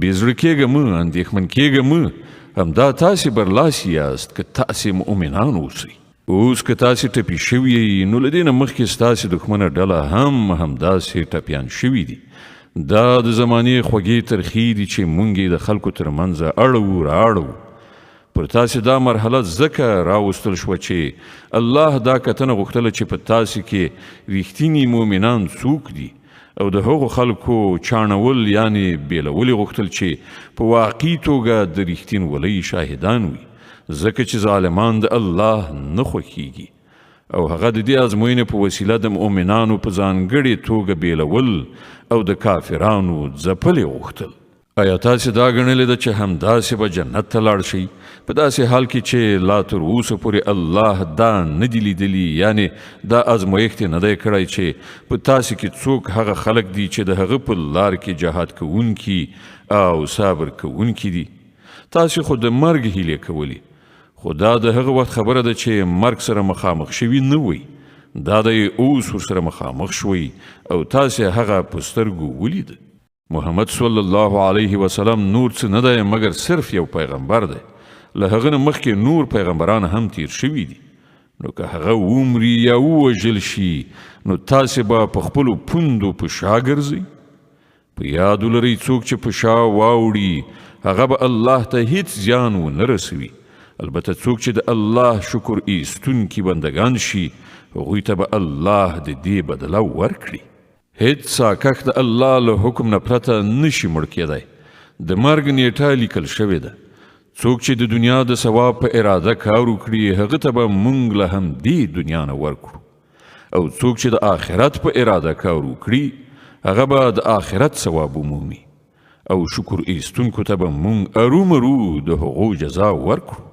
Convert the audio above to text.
بېزړه کېږه مه، اندېښمن کېږه مه، همدا تاسې برلاسي یاست که تاسې مؤمنان اوسئ. اوس که تاسې ټپي شوي یئ نو له دې نه مخکې ستاسې دښمنه ډله هم همداسې ټپیان شوي دي. دا د زمانې خوږې ترخې دي چې مونږ یې د خلکو ترمنځ اړوو رااړوو. پر تاسې دا مرحله ځکه راوستل شوه چې الله دا کتنه غوښتله چې په تاسې کې ریښتیني مؤمنان څوک دي او د هغو خلکو چاڼول یعنې بیلول یې غوښتل چې په واقعي توګه د ریښتینولۍ شاهدان وي، ځکه چې ظالمان د الله نه خوښیږي او هغه د دې ازموینې په وسیله د مؤمنانو په ځانګړې توګه بیلول او د کافرانو ځپل یې غوښتل. آیا تاسې دا ګڼلې ده چې همداسې به جنت ته لاړ شئ په داسې حال کې چې لا تر اوسه پورې الله دا نه دي لیدلي، یعنې دا ازمایښت یې نه دی کړی چې په تاسې کې څوک هغه خلک دي چې د هغه په لار کې جهاد کوونکي او صبر کوونکي دي. تاسې خو د مرګ هیلې کولې، خو دا د هغه وخت خبره ده چې مرګ سره مخامخ شوي نه وئ. دا دی اوس ورسره مخامخ شوئ او تاسې هغه په سترګو ولید. محمد صلی الله علیه وسلم نور څه نه دی مګر صرف یو پیغمبر دی. له هغه نه مخکې نور پیغمبران هم تیر شوي دي. نو که هغه ومري یا ووژل شي نو تاسې به په خپلو پوندو په شا ګرځئ. په یاد ولرئ څوک چې په شا واوړي هغه به الله ته هیڅ زیان ونه رسوي. البته څوک چې د الله شکر ایستونکي بندگان شي هغوی ته به الله د دې بدله ورکړي. هیڅ ساکښ د الله له حکم نه پرته نشي مړ کېدی. د مرګ نیټه لیکل شوې ده. څوک چې د دنیا د ثواب په اراده کار وکړي هغه ته به موږ له همدې دنیا نه ورکړو، او څوک چې د آخرت په اراده کار وکړي هغه به د آخرت ثواب ومومي، او شکر ایستونکو ته به موږ ارومرو د هغو جزا ورکړو.